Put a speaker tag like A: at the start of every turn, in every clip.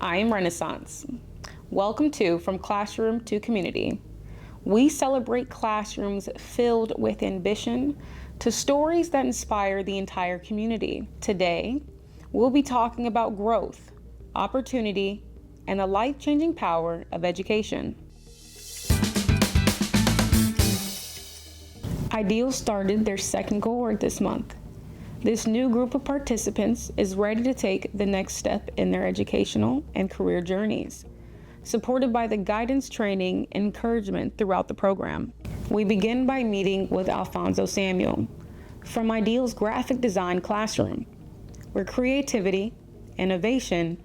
A: I am Renaissance. Welcome to From Classroom to Community. We celebrate classrooms filled with ambition to stories that inspire the entire community. Today, we'll be talking about growth, opportunity, and the life-changing power of education. Ideal started their second cohort this month. This new group of participants is ready to take the next step in their educational and career journeys, supported by the guidance, training, and encouragement throughout the program. We begin by meeting with Alphonso Samuel from Ideal's graphic design classroom, where creativity, innovation,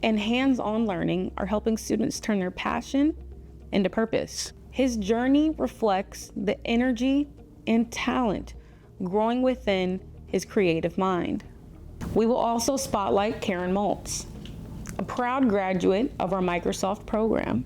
A: and hands-on learning are helping students turn their passion into purpose. His journey reflects the energy and talent growing within his creative mind. We will also spotlight Karen Maltz, a proud graduate of our Microsoft program,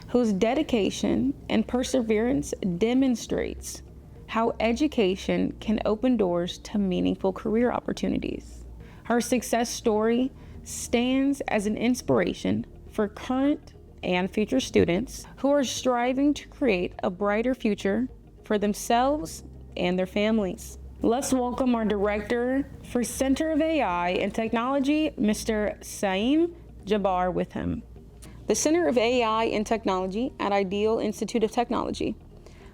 A: whose dedication and perseverance demonstrates how education can open doors to meaningful career opportunities. Her success story stands as an inspiration for current and future students who are striving to create a brighter future for themselves and their families. Let's welcome our Director for Center of AI and Technology, Mr. Saeem Jabbar, with him. The Center of AI and Technology at Ideal Institute of Technology.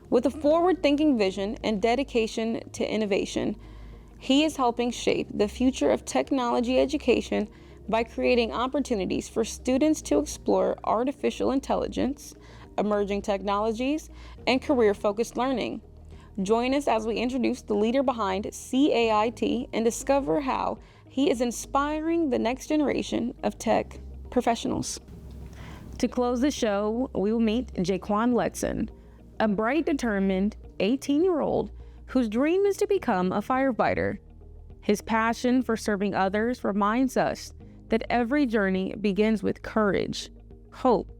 A: With a forward-thinking vision and dedication to innovation, he is helping shape the future of technology education by creating opportunities for students to explore artificial intelligence, emerging technologies, and career-focused learning. Join us as we introduce the leader behind CAIT and discover how he is inspiring the next generation of tech professionals. To close the show, we will meet Jaquan Letson, a bright, determined 18-year-old whose dream is to become a firefighter. His passion for serving others reminds us that every journey begins with courage, hope,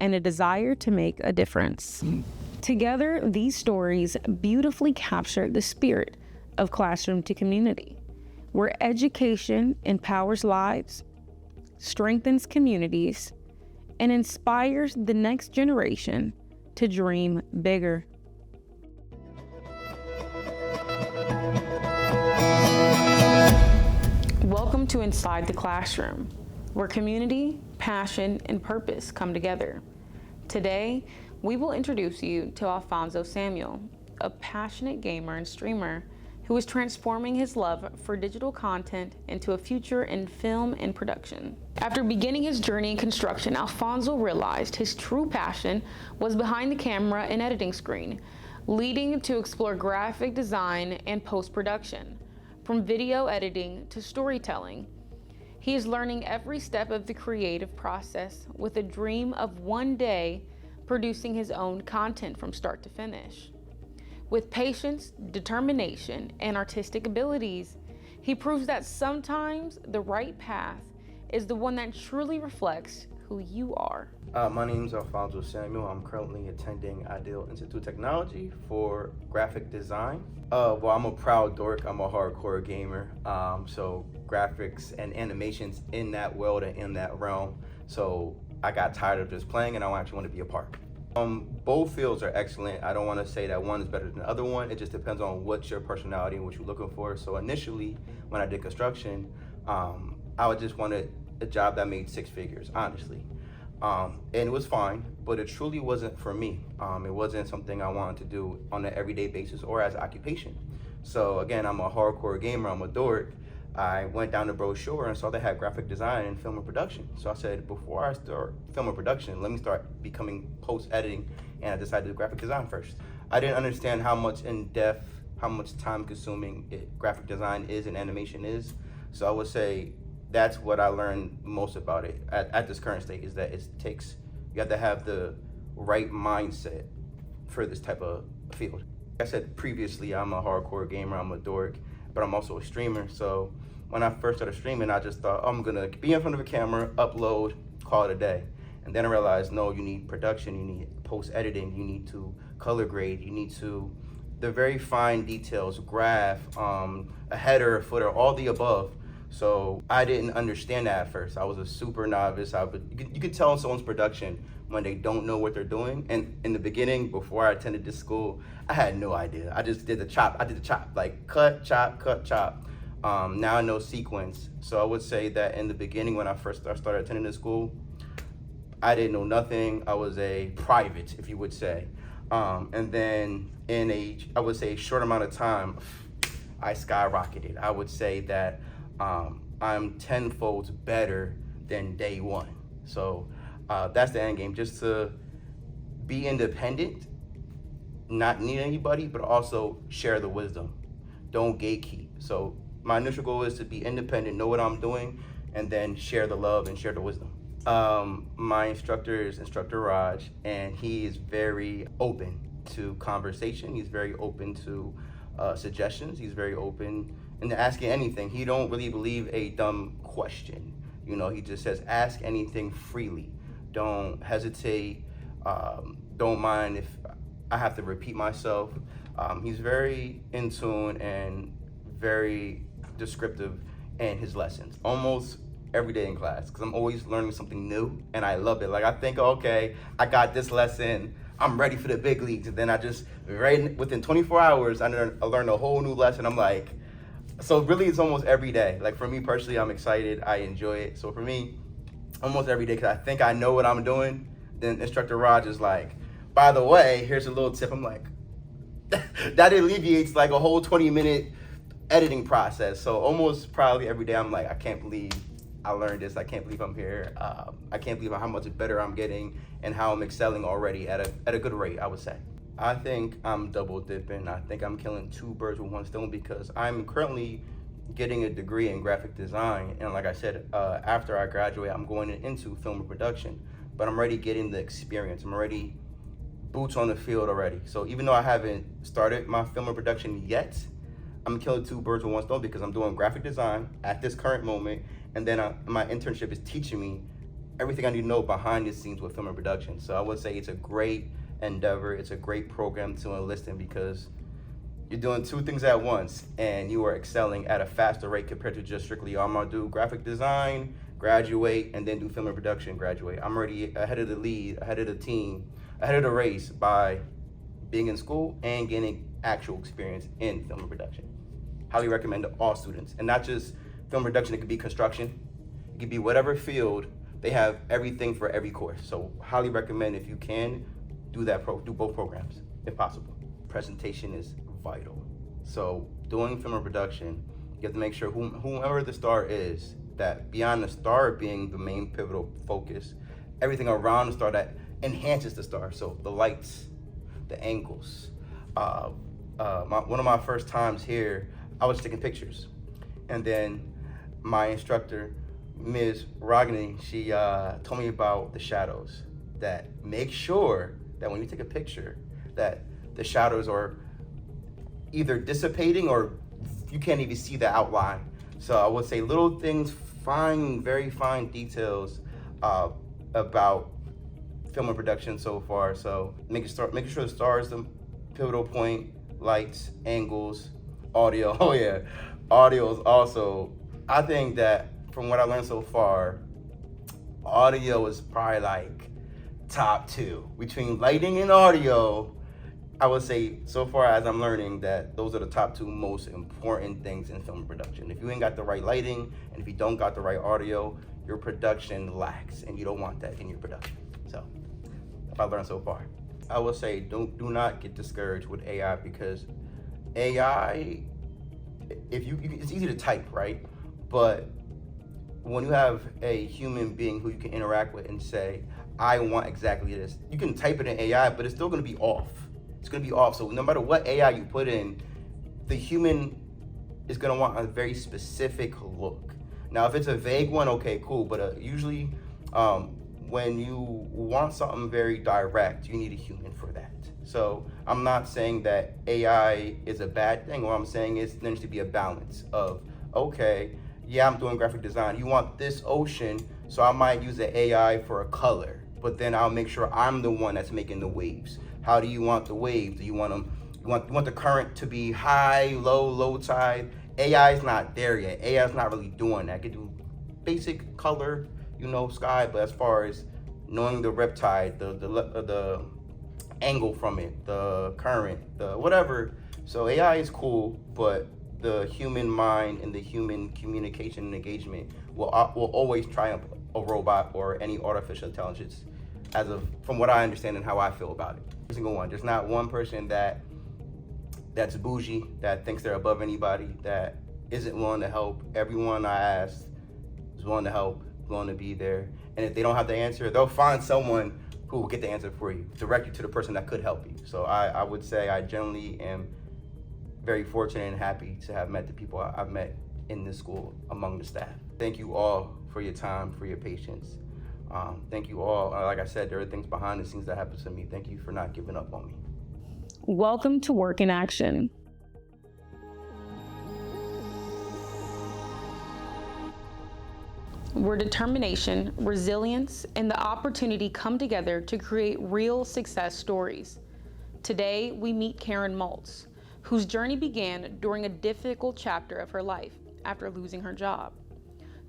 A: and a desire to make a difference. Together, these stories beautifully capture the spirit of classroom to community, where education empowers lives, strengthens communities, and inspires the next generation to dream bigger. Welcome to Inside the Classroom, where community, passion, and purpose come together. Today, we will introduce you to Alphonso Samuel, a passionate gamer and streamer who is transforming his love for digital content into a future in film and production. After beginning his journey in construction, Alphonso realized his true passion was behind the camera and editing screen, leading to explore graphic design and post-production. From video editing to storytelling, he is learning every step of the creative process with a dream of one day producing his own content from start to finish. With patience, determination, and artistic abilities, he proves that sometimes the right path is the one that truly reflects who you are.
B: My name is Alphonso Samuel. I'm currently attending Ideal Institute of Technology for graphic design. Well, I'm a proud dork. I'm a hardcore gamer. So graphics and animations in that world and in that realm. So I got tired of just playing and I actually want to be a part. Both fields are excellent. I don't want to say that one is better than the other one. It just depends on what's your personality and what you're looking for. So initially, when I did construction, I would just wanted a job that made six figures, honestly. And it was fine, but it truly wasn't for me. It wasn't something I wanted to do on an everyday basis or as an occupation. So again, I'm a hardcore gamer, I'm a dork. I went down the brochure and saw they had graphic design and film and production. So I said, before I start film and production, let me start becoming post-editing, and I decided to do graphic design first. I didn't understand how much in-depth, how much time-consuming graphic design is and animation is. So I would say that's what I learned most about it at this current state, is that you have to have the right mindset for this type of field. Like I said previously, I'm a hardcore gamer, I'm a dork, but I'm also a streamer. So when I first started streaming, I just thought, I'm gonna be in front of a camera, upload, call it a day. And then I realized, no, you need production, you need post-editing, you need to color grade, you need to, the very fine details, graph, a header, a footer, all the above. So I didn't understand that at first. I was a super novice. You could tell in someone's production when they don't know what they're doing. And in the beginning, before I attended this school, I had no idea. I just did the chop. I did the chop, like cut, chop, cut, chop. Now I know sequence. So I would say that in the beginning, when I first started attending this school, I didn't know nothing. I was a private, if you would say. And then in I would say, short amount of time, I skyrocketed. I would say that I'm tenfold better than day one. So that's the end game, just to be independent, not need anybody, but also share the wisdom. Don't gatekeep. So my initial goal is to be independent, know what I'm doing, and then share the love and share the wisdom. My instructor is Instructor Raj, and he is very open to conversation. He's very open to suggestions. He's very open into asking anything. He don't really believe a dumb question. He just says, ask anything freely. Don't hesitate. Don't mind if I have to repeat myself. He's very in tune and very descriptive in his lessons, almost every day in class, because I'm always learning something new, and I love it. Like, I think, okay, I got this lesson, I'm ready for the big leagues, and then I just, within 24 hours, I learned a whole new lesson. I'm like, so really it's almost every day. Like, for me personally, I'm excited, I enjoy it. So for me, almost every day, because I think I know what I'm doing, then Instructor Raj is like, by the way, here's a little tip. I'm like, that alleviates like a whole 20-minute editing process. So almost probably every day I'm like, I can't believe I learned this. I can't believe I'm here. I can't believe how much better I'm getting and how I'm excelling already at a good rate, I would say. I think I'm double dipping. I think I'm killing two birds with one stone, because I'm currently getting a degree in graphic design. And like I said, after I graduate, I'm going into film and production. But I'm already getting the experience. I'm already boots on the field already. So even though I haven't started my film and production yet, I'm killing two birds with one stone, because I'm doing graphic design at this current moment, and then my internship is teaching me everything I need to know behind the scenes with film and production. So I would say it's a great endeavor. It's a great program to enlist in, because you're doing two things at once, and you are excelling at a faster rate compared to just strictly, I'm gonna do graphic design, graduate, and then do film and production, graduate. I'm already ahead of the lead, ahead of the team, ahead of the race by being in school and getting actual experience in film and production. Highly recommend to all students, and not just film production. It could be construction, it could be whatever field. They have everything for every course. So highly recommend, if you can, do both programs if possible. Presentation is vital. So doing film and production, you have to make sure whomever the star is, that beyond the star being the main pivotal focus, everything around the star that enhances the star. So the lights, the angles. One of my first times here, I was taking pictures, and then my instructor, Ms. Ragini, she told me about the shadows. That make sure that when you take a picture, that the shadows are either dissipating or you can't even see the outline. So I would say little things, very fine details about film and production so far. So making sure the star is the pivotal point, lights, angles, audio. Oh yeah, audio is also, I think that from what I learned so far, audio is probably like top two. Between lighting and audio, I would say so far as I'm learning that those are the top two most important things in film production. If you ain't got the right lighting and if you don't got the right audio, your production lacks, and you don't want that in your production. So if I learned so far, I would say do not get discouraged with AI, because AI, it's easy to type, right? But when you have a human being who you can interact with and say, I want exactly this, you can type it in AI, but it's still gonna be off. It's gonna be off. So no matter what AI you put in, the human is gonna want a very specific look. Now, if it's a vague one, okay, cool. But usually, when you want something very direct, you need a human for that. So I'm not saying that AI is a bad thing. What I'm saying is there needs to be a balance of, okay, yeah, I'm doing graphic design. You want this ocean, so I might use the AI for a color, but then I'll make sure I'm the one that's making the waves. How do you want the waves? Do you want them? You want the current to be high, low tide, AI is not there yet. AI is not really doing that. I could do basic color, sky, but as far as knowing the riptide, the angle from it, the current, the whatever. So AI is cool, but the human mind and the human communication and engagement will always triumph a robot or any artificial intelligence, from what I understand and how I feel about it. Every single one. There's not one person that's bougie, that thinks they're above anybody, that isn't willing to help. Everyone I asked is willing to help, willing to be there. And if they don't have the answer, they'll find someone who will get the answer for you, direct you to the person that could help you. So I would say I generally am very fortunate and happy to have met the people I've met in this school among the staff. Thank you all for your time, for your patience. Thank you all. Like I said, there are things behind the scenes that happen to me. Thank you for not giving up on me.
A: Welcome to Work in Action. Where determination, resilience, and the opportunity come together to create real success stories. Today, we meet Karen Maltz, whose journey began during a difficult chapter of her life after losing her job.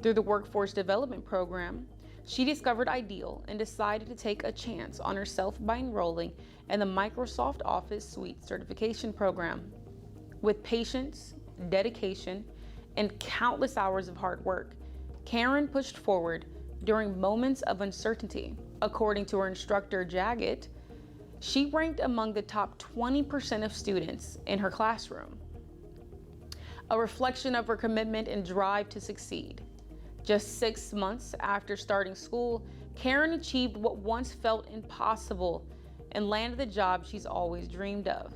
A: Through the Workforce Development Program, she discovered Ideal and decided to take a chance on herself by enrolling in the Microsoft Office Suite Certification Program. With patience, dedication, and countless hours of hard work, Karen pushed forward during moments of uncertainty. According to her instructor, Jagged, she ranked among the top 20% of students in her classroom, a reflection of her commitment and drive to succeed. Just 6 months after starting school, Karen achieved what once felt impossible and landed the job she's always dreamed of.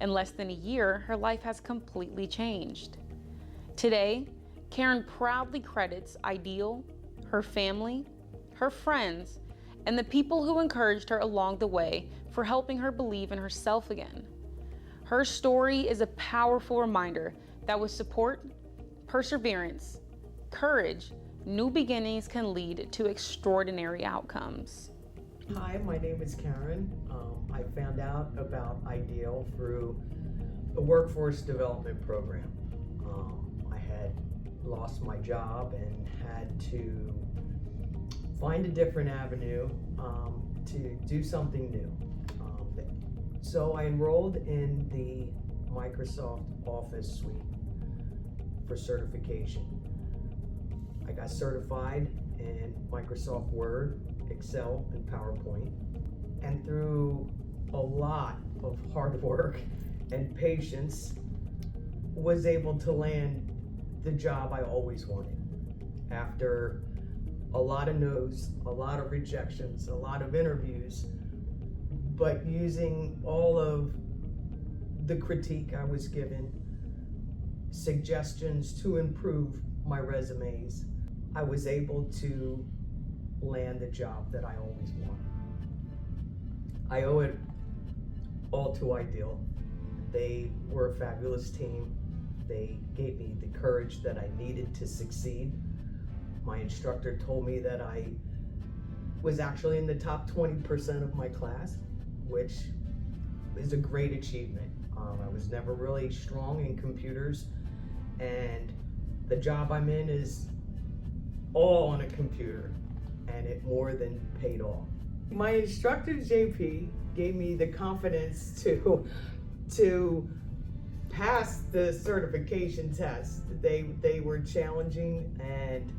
A: In less than a year, her life has completely changed. Today, Karen proudly credits Ideal, her family, her friends, and the people who encouraged her along the way for helping her believe in herself again. Her story is a powerful reminder that with support, perseverance, courage, new beginnings can lead to extraordinary outcomes.
C: Hi, my name is Karen. I found out about Ideal through the Workforce Development Program. I had lost my job and had to find a different avenue to do something new. So I enrolled in the Microsoft Office Suite for certification. I got certified in Microsoft Word, Excel, and PowerPoint. And through a lot of hard work and patience, was able to land the job I always wanted. After a lot of no's, a lot of rejections, a lot of interviews, but using all of the critique I was given, suggestions to improve my resumes, I was able to land the job that I always wanted. I owe it all to Ideal. They were a fabulous team. They gave me the courage that I needed to succeed. My instructor told me that I was actually in the top 20% of my class, which is a great achievement. I was never really strong in computers, and the job I'm in is all on a computer, and it more than paid off. My instructor, JP, gave me the confidence to pass the certification test. They were challenging, and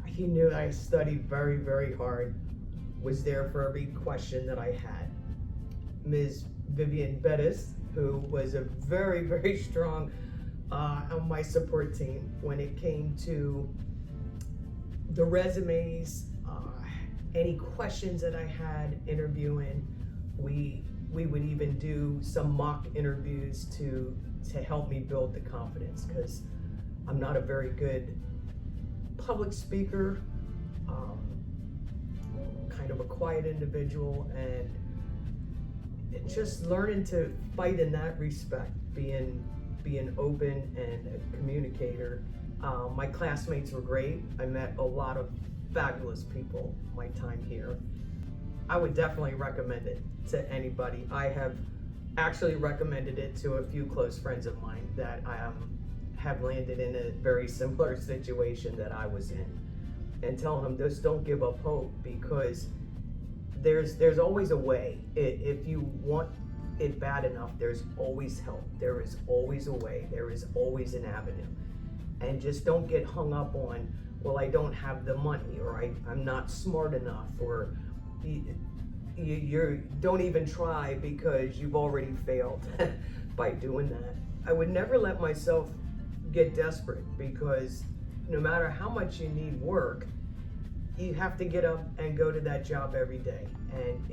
C: he knew I studied very, very hard, was there for every question that I had. Ms. Vivian Bettis, who was a very, very strong on my support team when it came to the resumes, any questions that I had interviewing. We would even do some mock interviews to help me build the confidence, because I'm not a very good public speaker, kind of a quiet individual, and just learning to fight in that respect, being open and a communicator. My classmates were great. I met a lot of fabulous people my time here. I would definitely recommend it to anybody. I actually recommended it to a few close friends of mine that have landed in a very similar situation that I was in, and telling them, just don't give up hope, because there's always a way. If you want it bad enough, there's always help. There is always a way. There is always an avenue. And just don't get hung up on, well, I don't have the money, or I'm not smart enough, or you don't even try because you've already failed by doing that. I would never let myself get desperate, because no matter how much you need work, you have to get up and go to that job every day. And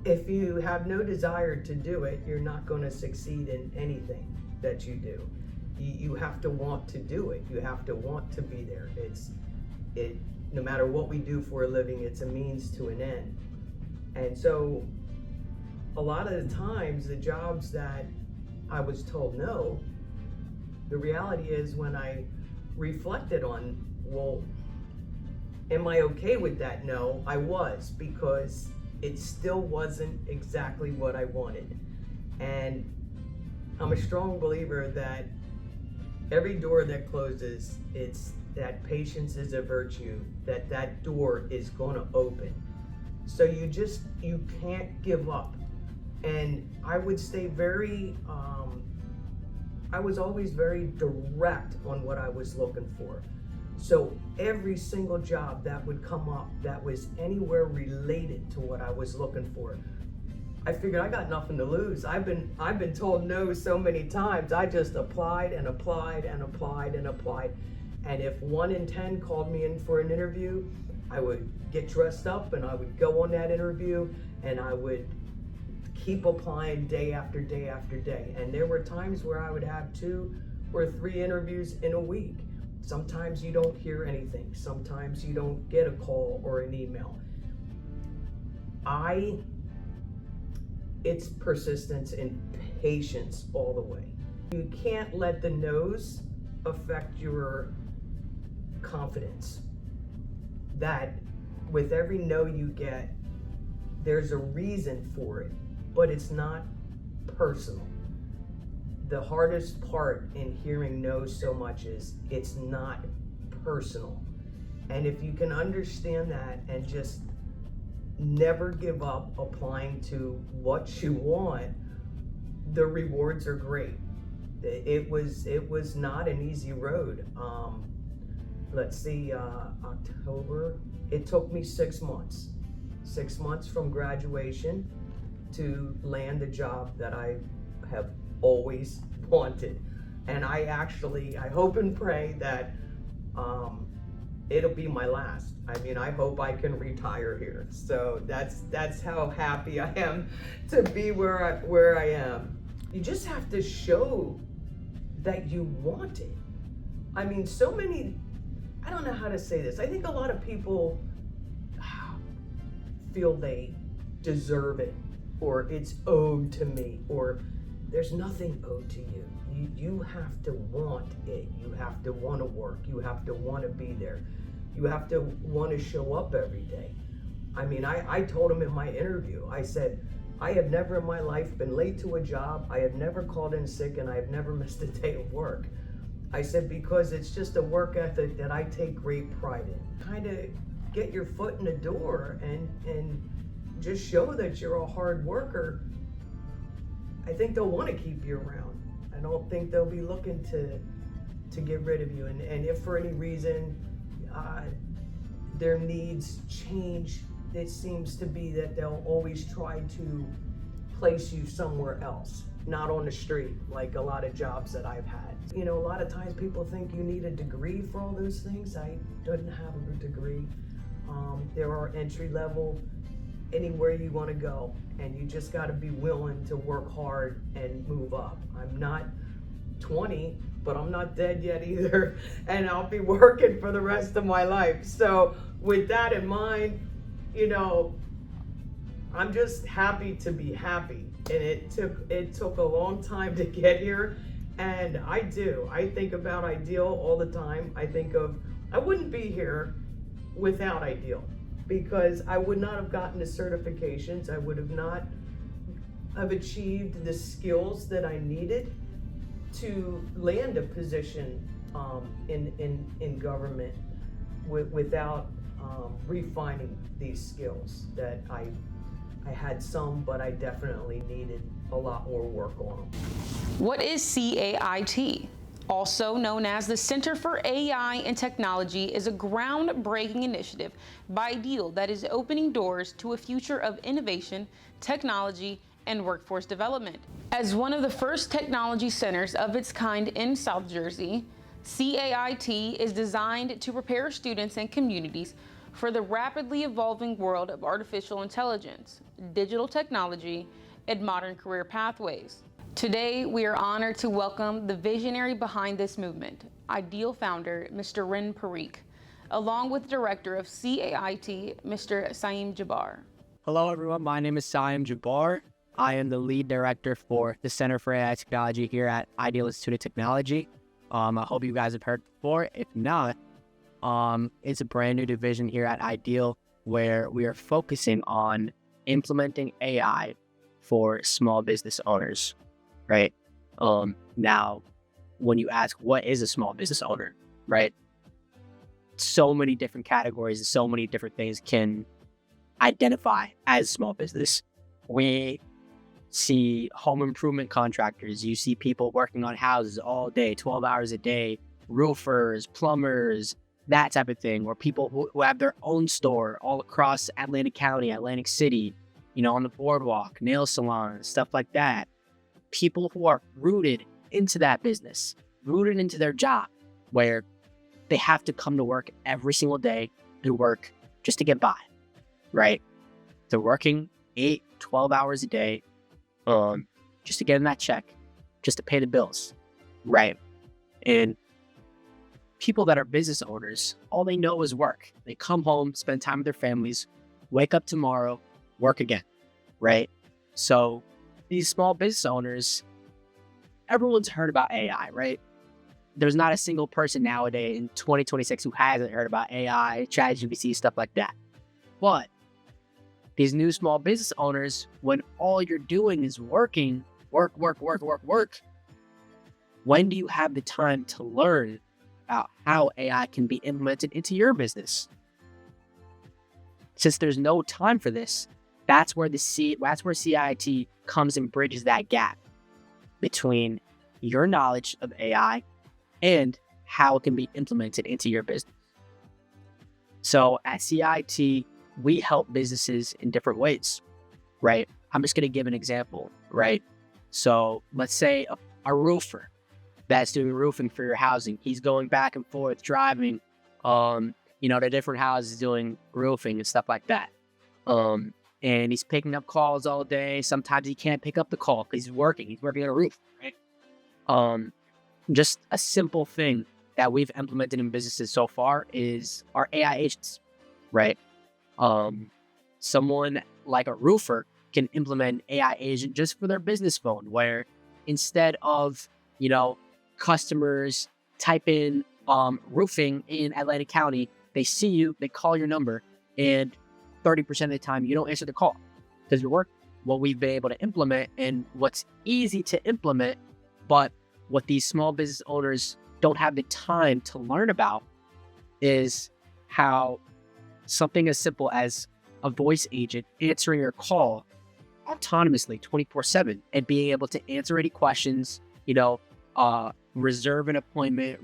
C: if you have no desire to do it, you're not going to succeed in anything that you do. You have to want to do it. You have to want to be there. No matter what we do for a living, it's a means to an end. And so a lot of the times, the jobs that I was told no, the reality is, when I reflected on, well, am I okay with that no? I was, because it still wasn't exactly what I wanted. And I'm a strong believer that every door that closes, it's that patience is a virtue, that door is going to open. So you can't give up. And I would stay I was always very direct on what I was looking for. So every single job that would come up that was anywhere related to what I was looking for, I figured I got nothing to lose. I've been told no so many times. I just applied and applied and applied and applied. And if 1 in 10 called me in for an interview, I would get dressed up and I would go on that interview, and I would keep applying day after day after day. And there were times where I would have 2 or 3 interviews in a week. Sometimes you don't hear anything. Sometimes you don't get a call or an email. It's persistence and patience all the way. You can't let the no's affect your confidence. That with every no you get, there's a reason for it, but it's not personal. The hardest part in hearing no so much is it's not personal. And if you can understand that and just never give up applying to what you want, the rewards are great. It was not an easy road. Let's see, October, it took me 6 months. 6 months from graduation to land the job that I have always wanted. And I hope and pray that it'll be my last. I mean, I hope I can retire here. So that's how happy I am to be where I am. You just have to show that you want it. I mean, so many, I don't know how to say this. I think a lot of people feel they deserve it, or it's owed to me, or there's nothing owed to you. You have to want it. You have to want to work. You have to want to be there. You have to want to show up every day. I mean, I told him in my interview, I said, I have never in my life been late to a job. I have never called in sick, and I have never missed a day of work. I said, because it's just a work ethic that I take great pride in. Kind of get your foot in the door and just show that you're a hard worker. I think they'll want to keep you around. I don't think they'll be looking to get rid of you. And if for any reason their needs change, it seems to be that they'll always try to place you somewhere else, not on the street, like a lot of jobs that I've had. You know, a lot of times people think you need a degree for all those things. I didn't have a degree. There are entry level anywhere you want to go, and you just got to be willing to work hard and move up. I'm not 20, but I'm not dead yet either, and I'll be working for the rest of my life. So with that in mind, you know, I'm just happy to be happy. And it took a long time to get here, and I think about Ideal all the time. I wouldn't be here without Ideal, because I would not have gotten the certifications. I would have not I've achieved the skills that I needed to land a position in government without refining these skills that I had some, but I definitely needed a lot more work on them.
A: What is CAIT? Also known as the Center for AI and Technology, is a groundbreaking initiative by Ideal that is opening doors to a future of innovation, technology, and workforce development. As one of the first technology centers of its kind in South Jersey, CAIT is designed to prepare students and communities for the rapidly evolving world of artificial intelligence, digital technology, and modern career pathways. Today, we are honored to welcome the visionary behind this movement, Ideal founder, Mr. Ren Parikh, along with Director of CAIT, Mr. Saim Jabbar.
D: Hello, everyone. My name is Saim Jabbar. I am the lead director for the Center for AI Technology here at Ideal Institute of Technology. I hope you guys have heard before. If not, it's a brand new division here at Ideal where we are focusing on implementing AI for small business owners, right? Now, when you ask what is a small business owner, right? So many different categories and so many different things can identify as small business. We see home improvement contractors. You see people working on houses all day, 12 hours a day, roofers, plumbers, that type of thing, or people who have their own store all across Atlantic County, Atlantic City, on the boardwalk, nail salons, stuff like that. People who are rooted into that business, rooted into their job, where they have to come to work every single day and work just to get by, right? They're working 8, 12 hours a day, just to get in that check, just to pay the bills, right? And people that are business owners, all they know is work. They come home, spend time with their families, wake up tomorrow, work again, right? So these small business owners, everyone's heard about AI, right? There's not a single person nowadays in 2026 who hasn't heard about AI, ChatGPT, stuff like that. But these new small business owners, when all you're doing is working, work, when do you have the time to learn about how AI can be implemented into your business? Since there's no time for this, that's where CIT comes and bridges that gap between your knowledge of AI and how it can be implemented into your business. So at CIT, we help businesses in different ways, right? I'm just going to give an example, right? So let's say a roofer that's doing roofing for your housing. He's going back and forth, driving, to different houses doing roofing and stuff like that. And he's picking up calls all day. Sometimes he can't pick up the call because he's working on a roof, right? Just a simple thing that we've implemented in businesses so far is our AI agents, right? Someone like a roofer can implement an AI agent just for their business phone, where instead of, customers type in roofing in Atlantic County, they see you, they call your number, and 30% of the time you don't answer the call because you're working. What we've been able to implement, and what's easy to implement, but what these small business owners don't have the time to learn about, is how something as simple as a voice agent answering your call autonomously 24/7 and being able to answer any questions, reserve an appointment,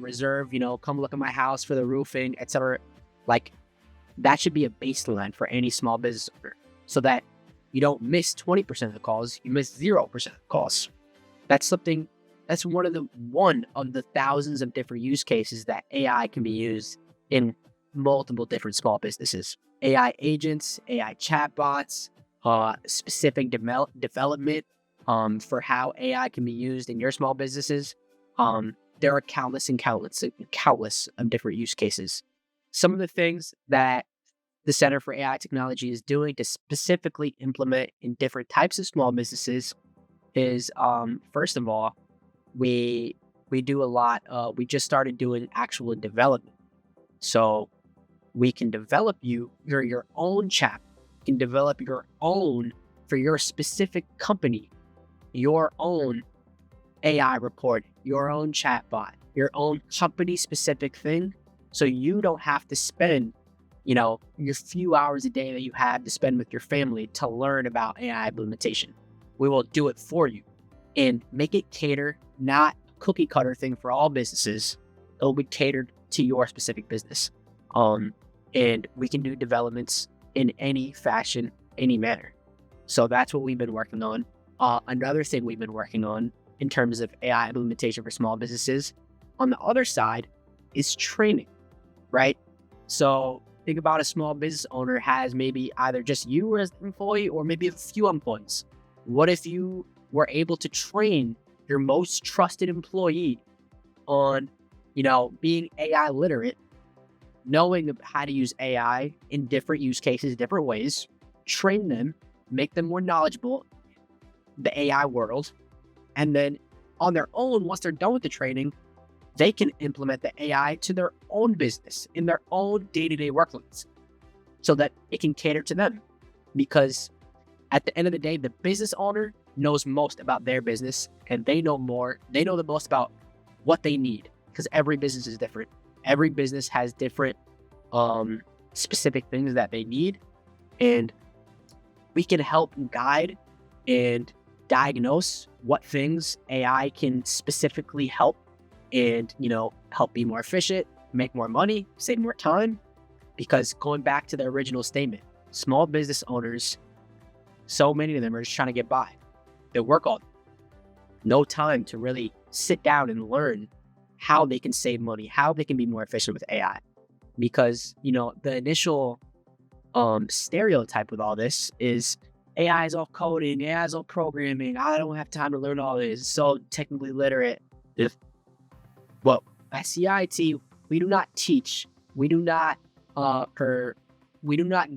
D: come look at my house for the roofing, etc. Like, that should be a baseline for any small business owner, so that you don't miss 20% of the calls, you miss 0% of the calls. That's one of the thousands of different use cases that AI can be used in multiple different small businesses. AI agents, AI chatbots, specific development for how AI can be used in your small businesses. There are countless of different use cases. Some of the things that the Center for AI Technology is doing to specifically implement in different types of small businesses is, first of all, we do a lot. We just started doing actual development. So we can develop your own chat. You can develop your own for your specific company your own AI report, your own chatbot, your own company-specific thing, so you don't have to spend, your few hours a day that you have to spend with your family to learn about AI implementation. We will do it for you and make it cater, not cookie cutter thing for all businesses. It'll be catered to your specific business. And we can do developments in any fashion, any manner. So that's what we've been working on. Another thing we've been working on in terms of AI implementation for small businesses, on the other side, is training, right? So think about a small business owner has maybe either just you as an employee or maybe a few employees. What if you were able to train your most trusted employee on, being AI literate, knowing how to use AI in different use cases, different ways, train them, make them more knowledgeable in the AI world, and then on their own, once they're done with the training, they can implement the AI to their own business in their own day-to-day workloads so that it can cater to them. Because at the end of the day, the business owner knows most about their business, and they know the most about what they need, because every business is different. Every business has different specific things that they need, and we can help guide and diagnose what things AI can specifically help and, help be more efficient, make more money, save more time. Because going back to the original statement, small business owners, so many of them are just trying to get by. They work all day. No time to really sit down and learn how they can save money, how they can be more efficient with AI. Because, the initial stereotype with all this is AI is all coding, AI is all programming. I don't have time to learn all this. It's so technically literate. Well, at CIT, we do not teach. We do not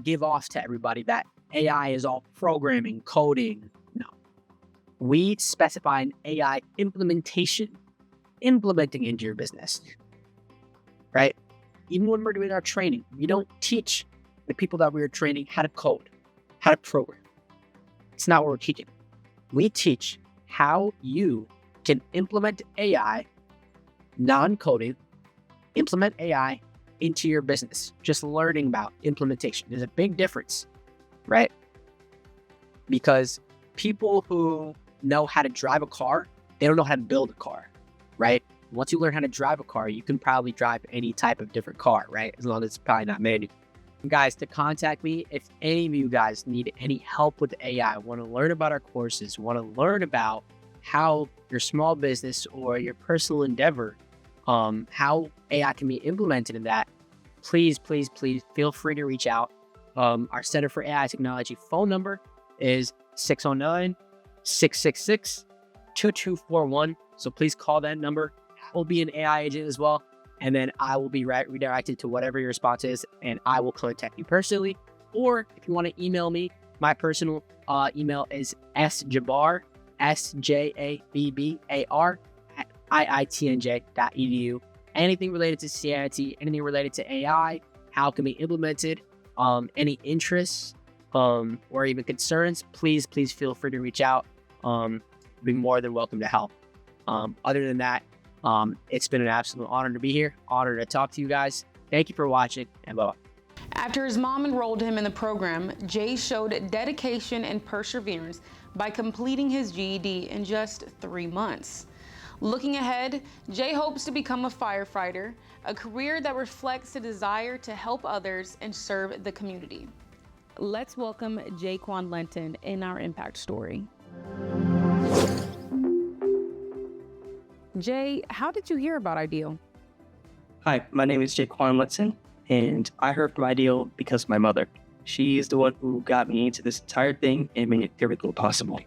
D: give off to everybody that AI is all programming, coding. No. We specify an AI implementing into your business, right? Even when we're doing our training, we don't teach the people that we are training how to code, how to program. It's not what we're teaching. We teach how you can implement AI, non-coding, implement AI into your business. Just learning about implementation. There's a big difference, right? Because people who know how to drive a car, they don't know how to build a car, right? Once you learn how to drive a car, you can probably drive any type of different car, right? As long as it's probably not manual. Guys, to contact me, if any of you guys need any help with AI, want to learn about our courses, want to learn about how your small business or your personal endeavor, how AI can be implemented in that, please feel free to reach out. Our Center for AI Technology phone number is 609-666-2241. So please call that number. I will be an AI agent as well. And then I will be redirected to whatever your response is, and I will contact you personally. Or if you want to email me, my personal email is sjabbar, sjabbar, @iitnj.edu. Anything related to CIT, anything related to AI, how it can be implemented, any interests or even concerns, please feel free to reach out. Be more than welcome to help. Other than that, it's been an absolute honor to be here, honor to talk to you guys. Thank you for watching, and bye-bye.
A: After his mom enrolled him in the program, Jay showed dedication and perseverance by completing his GED in just 3 months. Looking ahead, Jay hopes to become a firefighter, a career that reflects a desire to help others and serve the community. Let's welcome Jaquan Lenton in our impact story. Jay, how did you hear about Ideal?
E: Hi, my name is Jaquan Lenton, and I heard from Ideal because of my mother. She is the one who got me into this entire thing and made everything possible.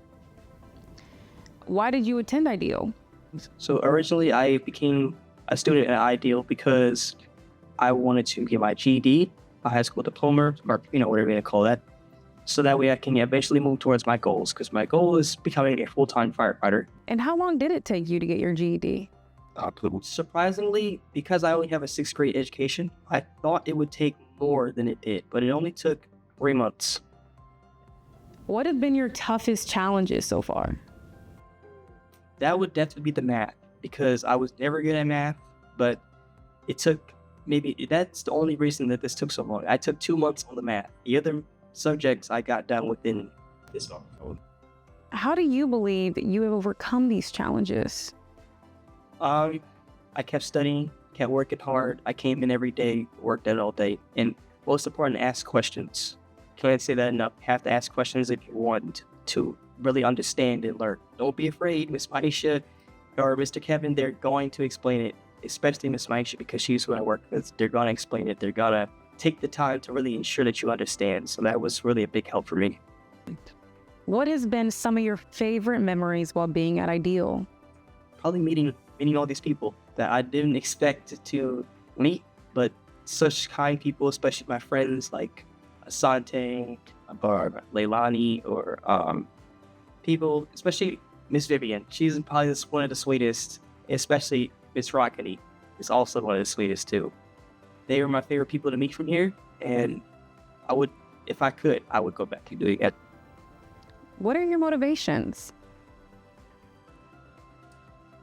A: Why did you attend Ideal?
E: So originally I became a student at Ideal because I wanted to get my GED, a high school diploma, or whatever you're going to call that, so that way I can eventually move towards my goals, because my goal is becoming a full-time firefighter.
A: And how long did it take you to get your GED?
E: Surprisingly, because I only have a 6th grade education, I thought it would take more than it did, but it only took 3 months.
A: What have been your toughest challenges so far?
E: That would definitely be the math, because I was never good at math, but it took that's the only reason that this took so long. I took 2 months on the math. The other subjects I got done within this month.
A: How do you believe that you have overcome these challenges?
E: I kept studying, kept working hard. I came in every day, worked out all day, and most important, ask questions. Can't say that enough. Have to ask questions if you want to really understand and learn. Don't be afraid. Miss Maisha or Mr. Kevin, they're going to explain it, especially Miss Maisha, because she's who I work with. They're going to explain it. They're going to take the time to really ensure that you understand. So that was really a big help for me.
A: What has been some of your favorite memories while being at Ideal?
E: Probably meeting all these people that I didn't expect to meet, but such kind people, especially my friends like Asante, or Leilani, or people, especially Miss Vivian. She's probably one of the sweetest, especially Miss Rockety is also one of the sweetest too. They were my favorite people to meet from here, and I would, if I could, I would go back and do it again.
A: What are your motivations?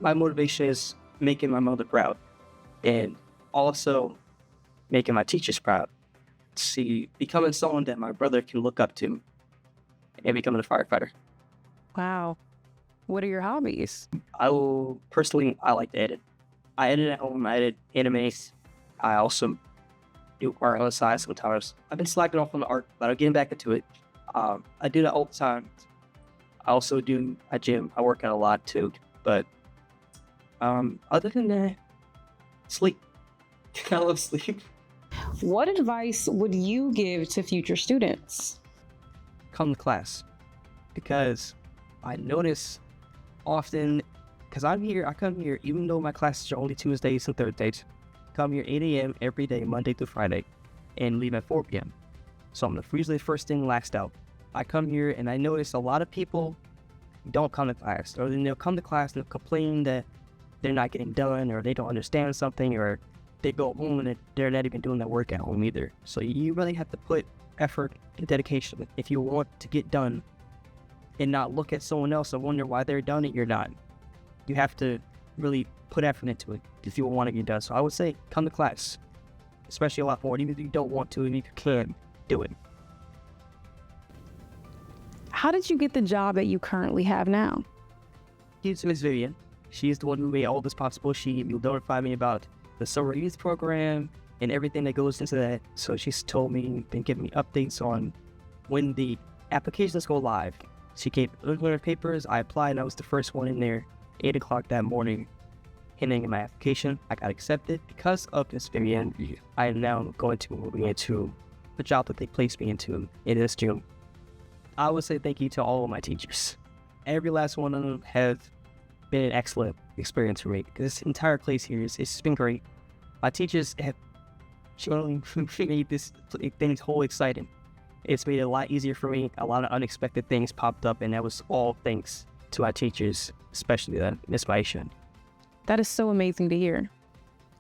E: My motivation is making my mother proud, and also making my teachers proud. See, becoming someone that my brother can look up to, and becoming a firefighter.
A: Wow. What are your hobbies?
E: I like to edit. I edit at home. I edit animes. I also do art on the side sometimes. I've been slacking off on the art, but I'm getting back into it. I do that all the time. I also do a gym. I work out a lot too. But other than that, sleep. I love sleep.
A: What advice would you give to future students?
E: Come to class, because I notice often, because I come here, even though my classes are only Tuesdays and Thursdays, come here 8 a.m. every day, Monday through Friday, and leave at 4 p.m. So I'm usually the first thing last out. I come here and I notice a lot of people don't come to class, or then they'll come to class and they'll complain that they're not getting done, or they don't understand something, or they go home and they're not even doing their work at home either. So you really have to put effort and dedication if you want to get done, and not look at someone else and wonder why they're done and you're not. You have to really put effort into it if you want to get done. So I would say come to class, especially a lot more. Even if you don't want to, and if you can, do it.
A: How did you get the job that you currently have now?
E: Here's Miss Vivian. She's the one who made all this possible. She notified me about the summer youth program and everything that goes into that. So she's told me, been giving me updates on when the applications go live. She gave her papers. I applied, and I was the first one in there. 8 o'clock that morning, handing in my application. I got accepted because of Miss Vivian. I am now going to move into the job that they placed me into in this June. I would say thank you to all of my teachers. Every last one of them has been an excellent experience for me. This entire place here it's been great. My teachers have made this thing whole exciting. It's made it a lot easier for me. A lot of unexpected things popped up, and that was all thanks to our teachers, especially Miss Maisha.
A: That is so amazing to hear.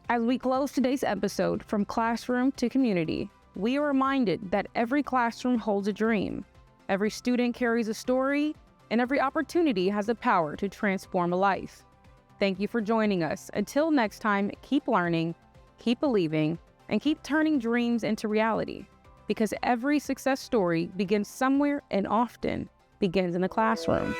A: As we close today's episode, From Classroom to Community, we are reminded that every classroom holds a dream, every student carries a story, and every opportunity has the power to transform a life. Thank you for joining us. Until next time, keep learning, keep believing, and keep turning dreams into reality. Because every success story begins somewhere and often begins in the classroom.